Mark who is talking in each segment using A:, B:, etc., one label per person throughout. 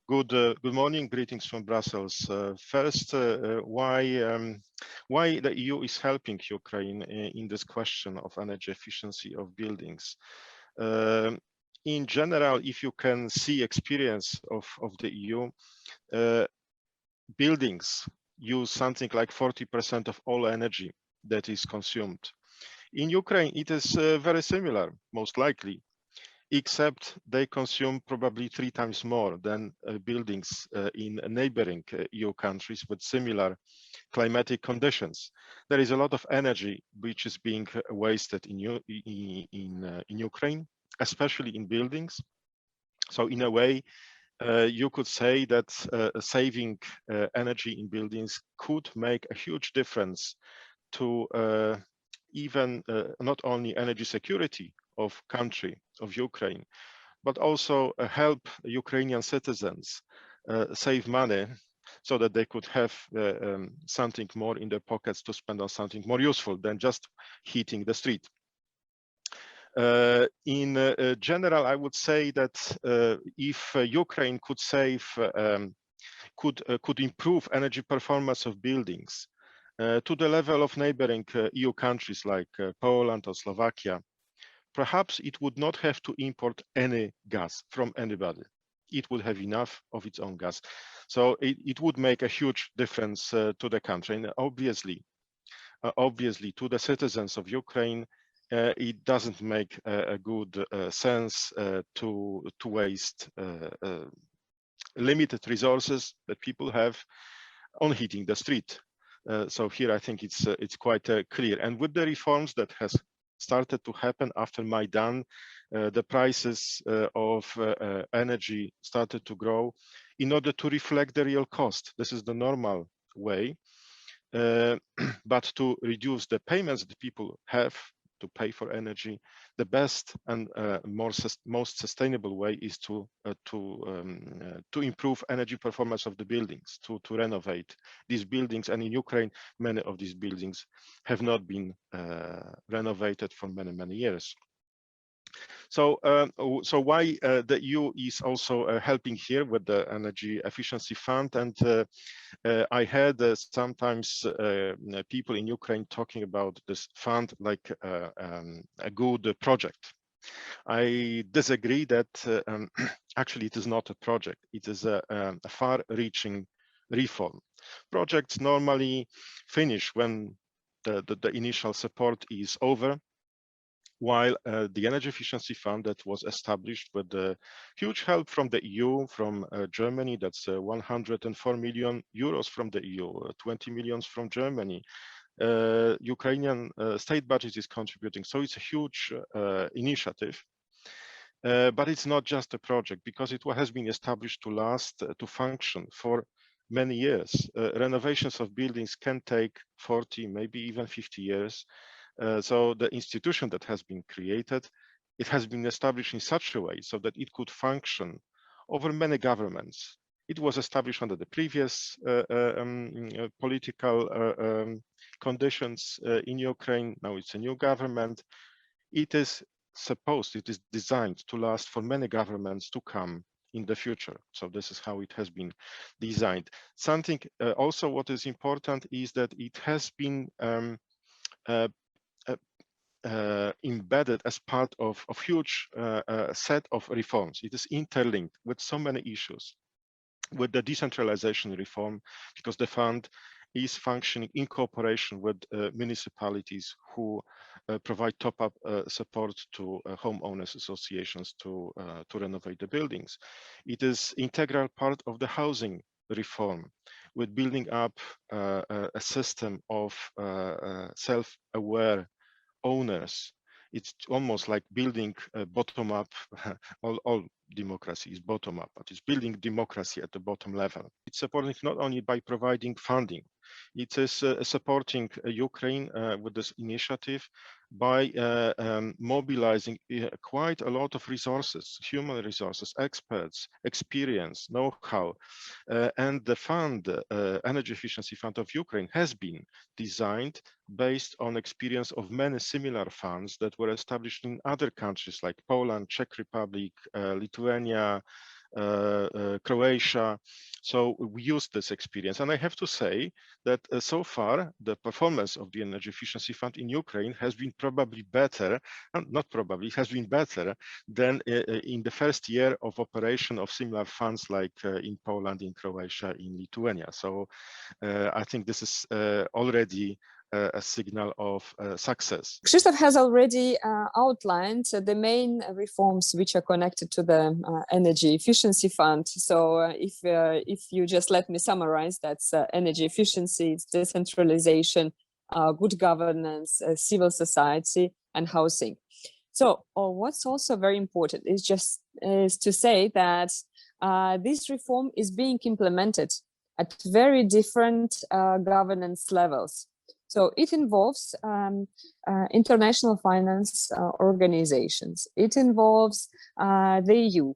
A: Good morning. Greetings from Brussels. First, why the EU is helping Ukraine in this question of energy efficiency of buildings? In general, if you can see experience of the EU, buildings use something like 40% of all energy that is consumed. In Ukraine, it is very similar, most likely, except they consume probably 3 times more than buildings in neighboring EU countries with similar climatic conditions. There is a lot of energy which is being wasted in Ukraine, especially in buildings. So in a way, you could say that saving energy in buildings could make a huge difference to even not only energy security of country of Ukraine, but also help Ukrainian citizens save money so that they could have something more in their pockets to spend on something more useful than just heating the street. In general, I would say that if Ukraine could save, could improve energy performance of buildings to the level of neighboring EU countries like Poland or Slovakia, perhaps it would not have to import any gas from anybody. It would have enough of its own gas. So it would make a huge difference to the country. And obviously, to the citizens of Ukraine, it doesn't make a good sense to waste limited resources that people have on heating the street. So here I think it's quite clear. And with the reforms that has started to happen after Maidan, the prices of energy started to grow in order to reflect the real cost. This is the normal way. But to reduce the payments that people have to pay for energy, the best and most sustainable way is to improve energy performance of the buildings, to renovate these buildings. And in Ukraine, many of these buildings have not been renovated for many years. So, so why the EU is also helping here with the Energy Efficiency Fund? And I had sometimes people in Ukraine talking about this fund like a good project. I disagree that actually it is not a project. It is a far-reaching reform. Projects normally finish when the initial support is over, while the Energy Efficiency Fund that was established with huge help from the EU, from Germany, that's 104 million euros from the EU, 20 million from Germany. Ukrainian state budget is contributing, so it's a huge initiative. But it's not just a project, because it has been established to last, to function for many years. Renovations of buildings can take 40, maybe even 50 years. So the institution that has been created, it has been established in such a way so that it could function over many governments. It was established under the previous political conditions in Ukraine. Now it's a new government. It is designed to last for many governments to come in the future. So this is how it has been designed. Something also what is important is that it has been embedded as part of a huge set of reforms. It is interlinked with so many issues, with the decentralization reform, because the fund is functioning in cooperation with municipalities who provide top-up support to homeowners associations to renovate the buildings. It is integral part of the housing reform, with building up a system of self-aware owners. It's almost like building bottom-up. All democracy is bottom-up, but it's building democracy at the bottom level. It's supporting not only by providing funding, it is supporting Ukraine with this initiative by mobilizing quite a lot of resources, human resources, experts, experience, know-how. And the fund, Energy Efficiency Fund of Ukraine, has been designed based on experience of many similar funds that were established in other countries like Poland, Czech Republic, Lithuania, Croatia. So we used this experience, and I have to say that so far the performance of the Energy Efficiency Fund in Ukraine has been probably better, not probably, has been better than in the first year of operation of similar funds like in Poland, in Croatia, in Lithuania. So I think this is already a signal of success.
B: Krzysztof has already outlined the main reforms which are connected to the Energy Efficiency Fund. So if you just let me summarize, that's energy efficiency, it's decentralization, good governance, civil society, and housing. So what's also very important is to say that this reform is being implemented at very different governance levels. So it involves international finance organizations. It involves the EU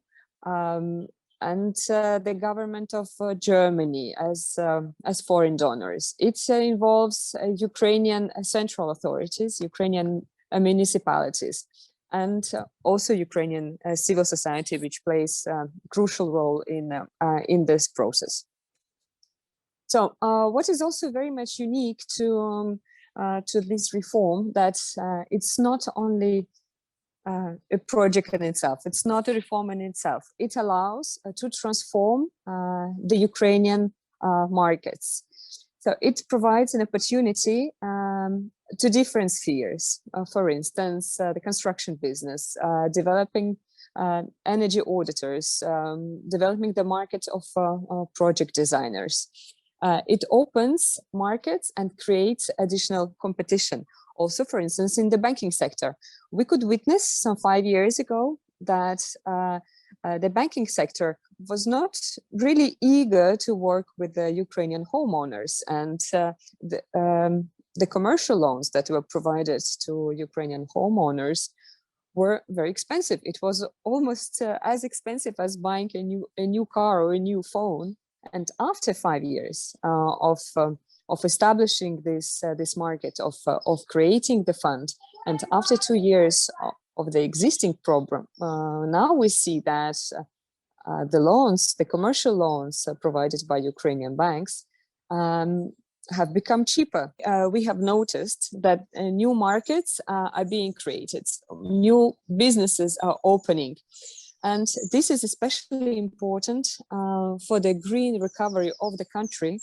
B: and the government of Germany as foreign donors. It involves Ukrainian central authorities, Ukrainian municipalities, and also Ukrainian civil society, which plays a crucial role in this process. So what is also very much unique to this reform, that it's not only a project in itself, it's not a reform in itself. It allows to transform the Ukrainian markets. So it provides an opportunity to different spheres. For instance, the construction business, developing energy auditors, developing the market of project designers. It opens markets and creates additional competition. Also, for instance, in the banking sector, we could witness some 5 years ago that the banking sector was not really eager to work with the Ukrainian homeowners, and the commercial loans that were provided to Ukrainian homeowners were very expensive. It was almost as expensive as buying a new car or a new phone. And after 5 years of establishing this market, of creating the fund, and after 2 years of the existing program, now we see that the commercial loans provided by Ukrainian banks have become cheaper. We have noticed that new markets are being created, new businesses are opening. And this is especially important for the green recovery of the country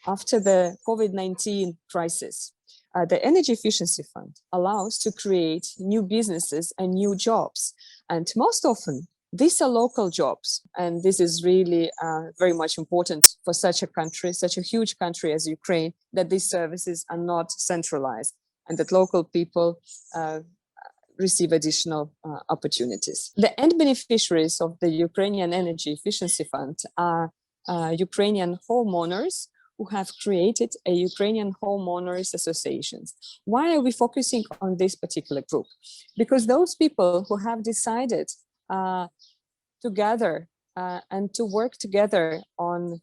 B: after the COVID-19 crisis. The Energy Efficiency Fund allows to create new businesses and new jobs. And most often, these are local jobs. And this is really very much important for such a country, such a huge country as Ukraine, that these services are not centralized and that local people receive additional opportunities. The end beneficiaries of the Ukrainian Energy Efficiency Fund are Ukrainian homeowners who have created a Ukrainian homeowners associations. Why are we focusing on this particular group? Because those people who have decided to gather and to work together on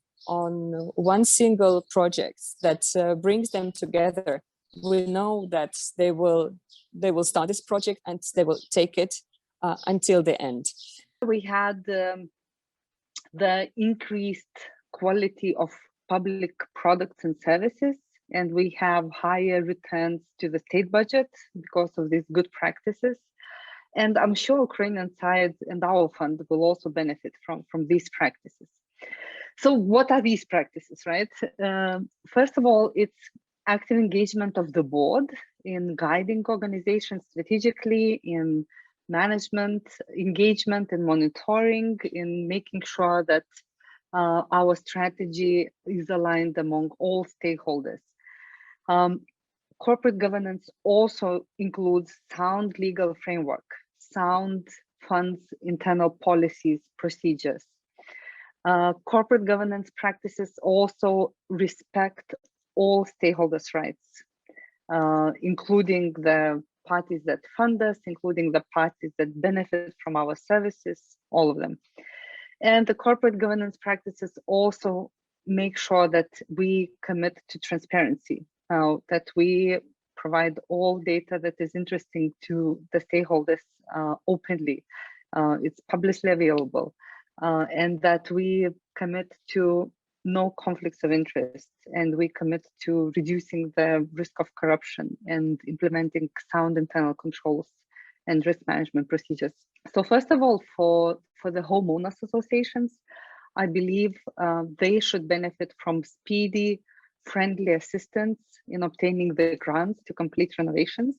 B: one single project that brings them together, we know that they will start this project and they will take it until the end.
C: We had the increased quality of public products and services, and we have higher returns to the state budget because of these good practices. And I'm sure Ukrainian side and our fund will also benefit from these practices. So what are these practices, right? First of all, it's active engagement of the board in guiding organizations strategically, in management, engagement and monitoring, in making sure that our strategy is aligned among all stakeholders. Corporate governance also includes sound legal framework, sound funds, internal policies, procedures. Corporate governance practices also respect all stakeholders' rights, including the parties that fund us, including the parties that benefit from our services, all of them. And the corporate governance practices also make sure that we commit to transparency, that we provide all data that is interesting to the stakeholders openly. It's publicly available. and that we commit to no conflicts of interest, and we commit to reducing the risk of corruption and implementing sound internal controls and risk management procedures. So first of all, for the homeowners associations, I believe they should benefit from speedy, friendly assistance in obtaining the grants to complete renovations.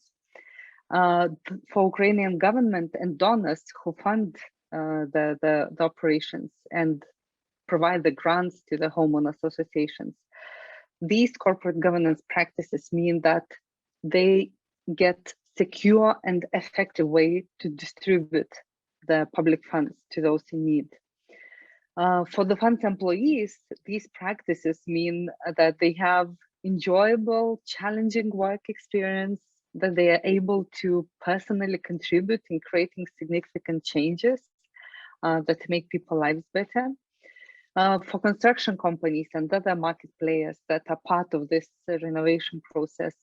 C: For Ukrainian government and donors who fund the operations and provide the grants to the homeowners associations, these corporate governance practices mean that they get secure and effective way to distribute the public funds to those in need. For the fund's employees, these practices mean that they have enjoyable, challenging work experience, that they are able to personally contribute in creating significant changes that make people's lives better. For construction companies and other market players that are part of this renovation process,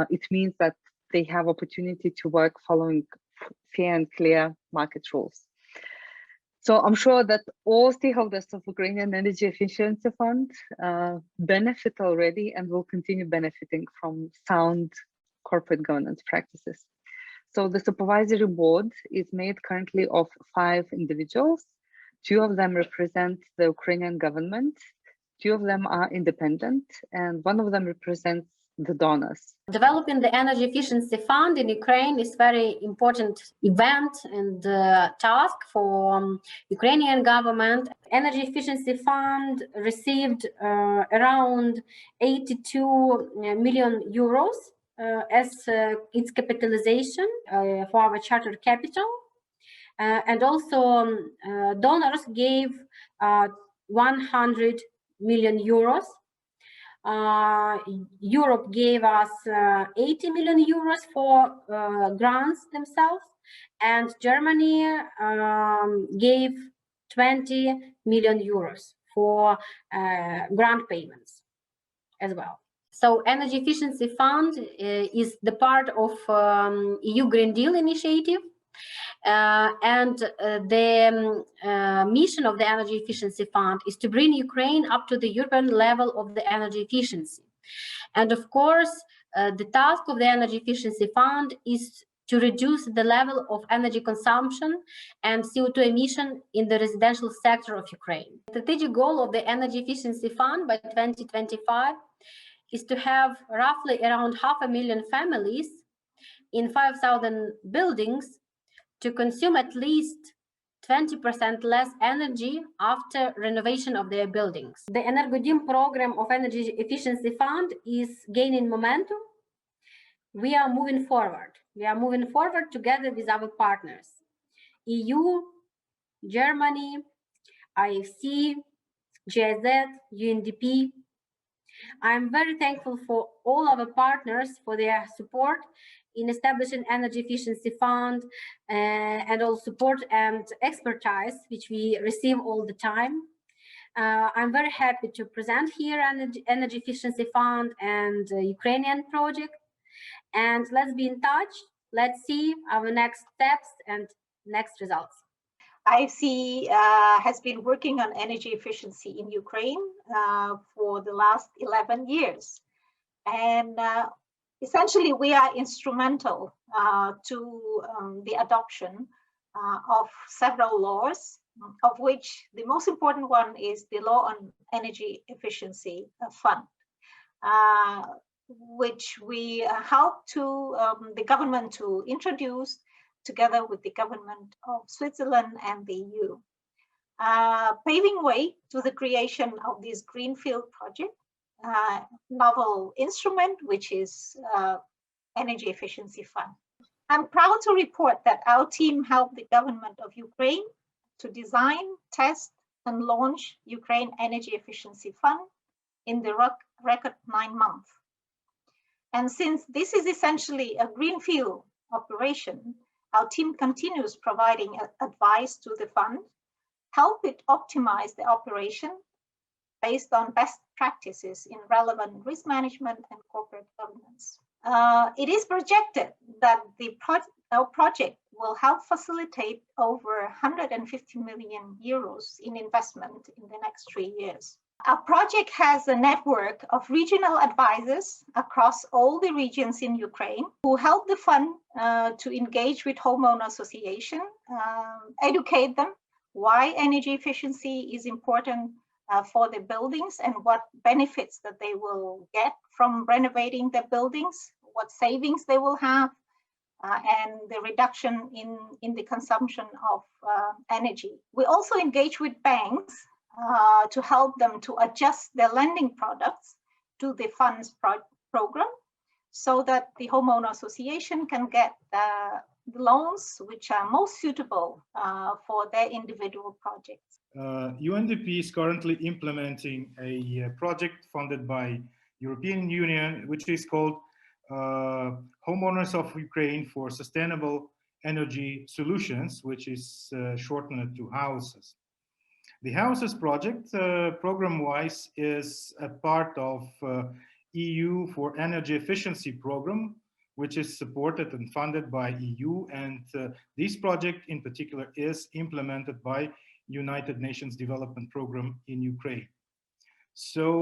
C: it means that they have opportunity to work following fair and clear market rules. So I'm sure that all stakeholders of Ukrainian Energy Efficiency Fund benefit already and will continue benefiting from sound corporate governance practices. So the supervisory board is made currently of 5 individuals. 2 of them represent the Ukrainian government, 2 of them are independent, and 1 of them represents the donors.
D: Developing the Energy Efficiency Fund in Ukraine is very important event and task for Ukrainian government. Energy Efficiency Fund received around 82 million euros as its capitalization for our charter capital. And also donors gave 100 million euros. Europe gave us 80 million euros for grants themselves, and Germany gave 20 million euros for grant payments as well. So Energy Efficiency Fund is the part of EU Green Deal initiative. And the mission of the Energy Efficiency Fund is to bring Ukraine up to the European level of the energy efficiency. And of course, the task of the Energy Efficiency Fund is to reduce the level of energy consumption and CO2 emission in the residential sector of Ukraine. The strategic goal of the Energy Efficiency Fund by 2025 is to have roughly around 500,000 families in 5,000 buildings to consume at least 20% less energy after renovation of their buildings. The Energodim program of Energy Efficiency Fund is gaining momentum. We are moving forward. We are moving forward together with our partners, EU, Germany, IFC, GIZ, UNDP. I'm very thankful for all our partners for their support in establishing Energy Efficiency Fund and all support and expertise which we receive all the time. I'm very happy to present here Energy Efficiency Fund and Ukrainian project. And let's be in touch. Let's see our next steps and next results.
E: IFC has been working on energy efficiency in Ukraine for the last 11 years. And essentially, we are instrumental to the adoption of several laws, of which the most important one is the Law on Energy Efficiency Fund, which we helped to the government to introduce together with the government of Switzerland and the EU, paving way to the creation of this Greenfield project, novel instrument, which is Energy Efficiency Fund. I'm proud to report that our team helped the government of Ukraine to design, test, and launch Ukraine Energy Efficiency Fund in the record 9 months. And since this is essentially a greenfield operation, our team continues providing advice to the fund, help it optimize the operation based on best practices in relevant risk management and corporate governance. It is projected that our project will help facilitate over 150 million euros in investment in the next 3 years. Our project has a network of regional advisors across all the regions in Ukraine who help the fund to engage with homeowner association, educate them why energy efficiency is important for the buildings and what benefits that they will get from renovating their buildings, what savings they will have, and the reduction in the consumption of energy. We also engage with banks to help them to adjust their lending products to the funds program so that the homeowner association can get the loans which are most suitable for their individual projects.
F: UNDP is currently implementing a project funded by European Union, which is called Homeowners of Ukraine for Sustainable Energy Solutions, which is shortened to HOUSES. The HOUSES project, program-wise, is a part of EU for Energy Efficiency program, which is supported and funded by EU, and this project in particular is implemented by United Nations Development Program in Ukraine. So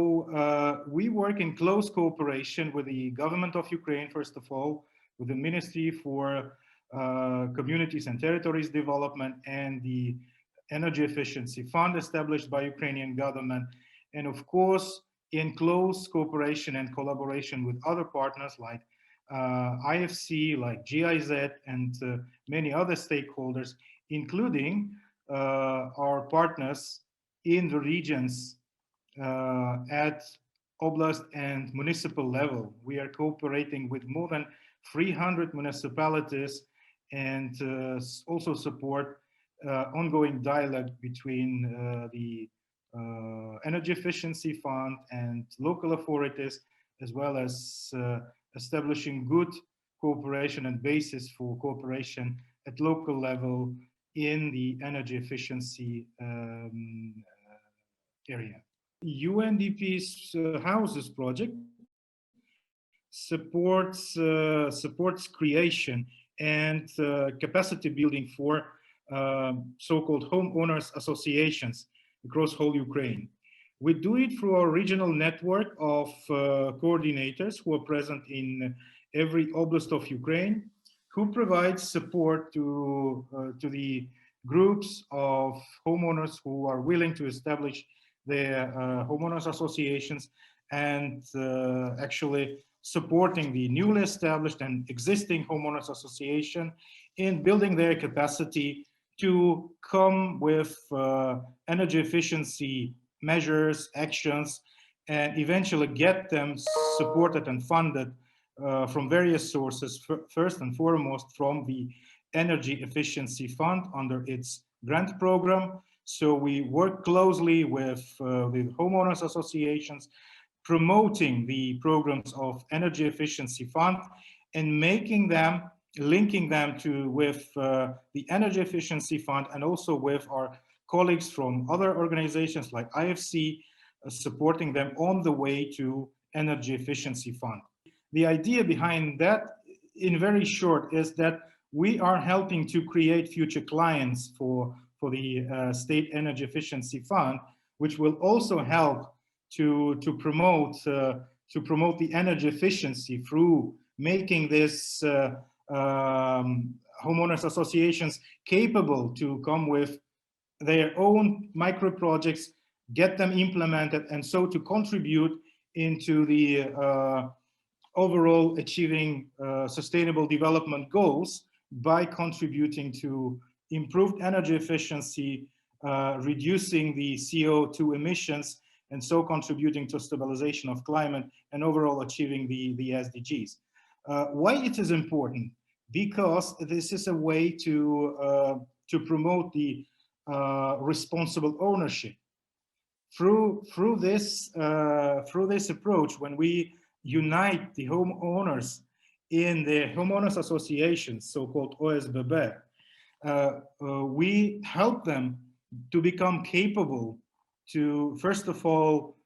F: we work in close cooperation with the government of Ukraine, first of all, with the Ministry for Communities and Territories Development and the Energy Efficiency Fund established by Ukrainian government, and of course in close cooperation and collaboration with other partners like IFC, like GIZ, and many other stakeholders, including our partners in the regions at oblast and municipal level. We are cooperating with more than 300 municipalities and also support ongoing dialogue between the Energy Efficiency Fund and local authorities, as well as establishing good cooperation and basis for cooperation at local level in the energy efficiency area. UNDP's HOUSES project supports creation and capacity building for so-called homeowners associations across whole Ukraine. We do it through our regional network of coordinators who are present in every oblast of Ukraine, who provide support to the groups of homeowners who are willing to establish their homeowners associations, and actually supporting the newly established and existing homeowners association in building their capacity to come with energy efficiency measures, actions, and eventually get them supported and funded from various sources, first and foremost from the Energy Efficiency Fund under its grant program. So we work closely with homeowners associations, promoting the programs of Energy Efficiency Fund and making them, linking them with the Energy Efficiency Fund, and also with our colleagues from other organizations like IFC, supporting them on the way to Energy Efficiency Fund. The idea behind that, in very short, is that we are helping to create future clients for the State Energy Efficiency Fund, which will also help to promote the energy efficiency through making this homeowners associations capable to come with their own micro projects, get them implemented, and so to contribute into the overall achieving sustainable development goals by contributing to improved energy efficiency, reducing the CO2 emissions, and so contributing to stabilization of climate and overall achieving the SDGs. Why it is important? Because this is a way to promote the responsible ownership. Through this approach, when we unite the homeowners in the homeowners associations, so-called OSBB, we help them to become capable to, first of all,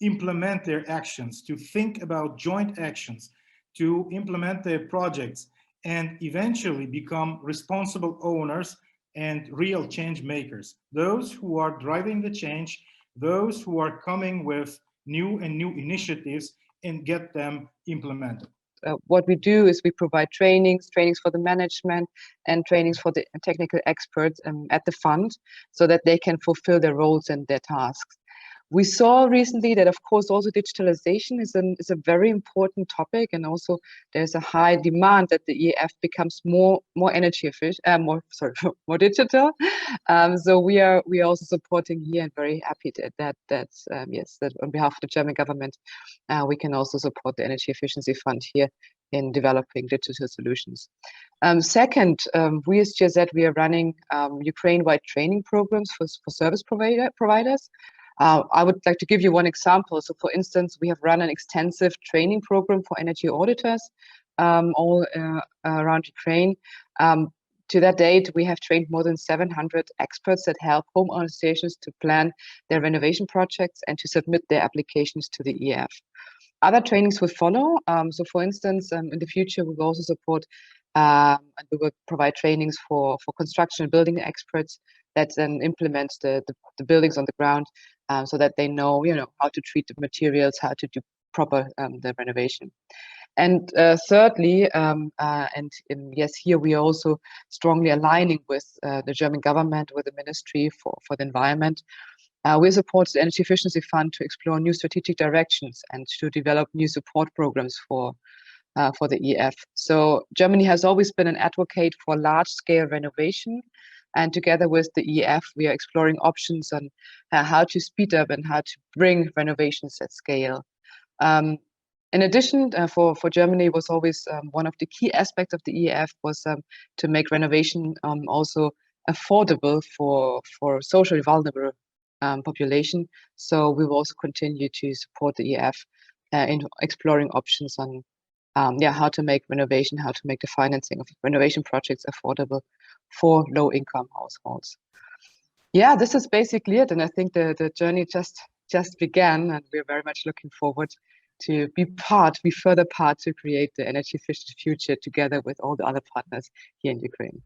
F: implement their actions, to think about joint actions, to implement their projects, and eventually become responsible owners and real change makers. Those who are driving the change, those who are coming with new initiatives and get them implemented.
G: What we do is we provide trainings for the management and trainings for the technical experts at the fund so that they can fulfill their roles and their tasks. We saw recently that, of course, also digitalization is a very important topic, and also there's a high demand that the EEF becomes more energy efficient, more digital. So we are also supporting here, and very happy that on behalf of the German government, we can also support the Energy Efficiency Fund here in developing digital solutions. Second, we as GIZ, we are running Ukraine-wide training programs for service providers. I would like to give you one example. So, for instance, we have run an extensive training program for energy auditors all around Ukraine. To that date, we have trained more than 700 experts that help home organizations to plan their renovation projects and to submit their applications to the EEF. Other trainings will follow. So, for instance, in the future, we will also support and we will provide trainings for construction and building experts that then implement the buildings on the ground, so that they know, how to treat the materials, how to do proper the renovation. And thirdly, yes, here we are also strongly aligning with the German government, with the Ministry for the Environment. We support the Energy Efficiency Fund to explore new strategic directions and to develop new support programs for the EEF. So Germany has always been an advocate for large-scale renovation, and together with the EEF, we are exploring options on how to speed up and how to bring renovations at scale. In addition, for Germany, was always one of the key aspects of the EEF was to make renovation also affordable for socially vulnerable population. So we will also continue to support the EEF in exploring options on how to make renovation, how to make the financing of renovation projects affordable for low-income households. Yeah, this is basically it, and I think the journey just began, and we're very much looking forward to be further part to create the energy efficient future together with all the other partners here in Ukraine.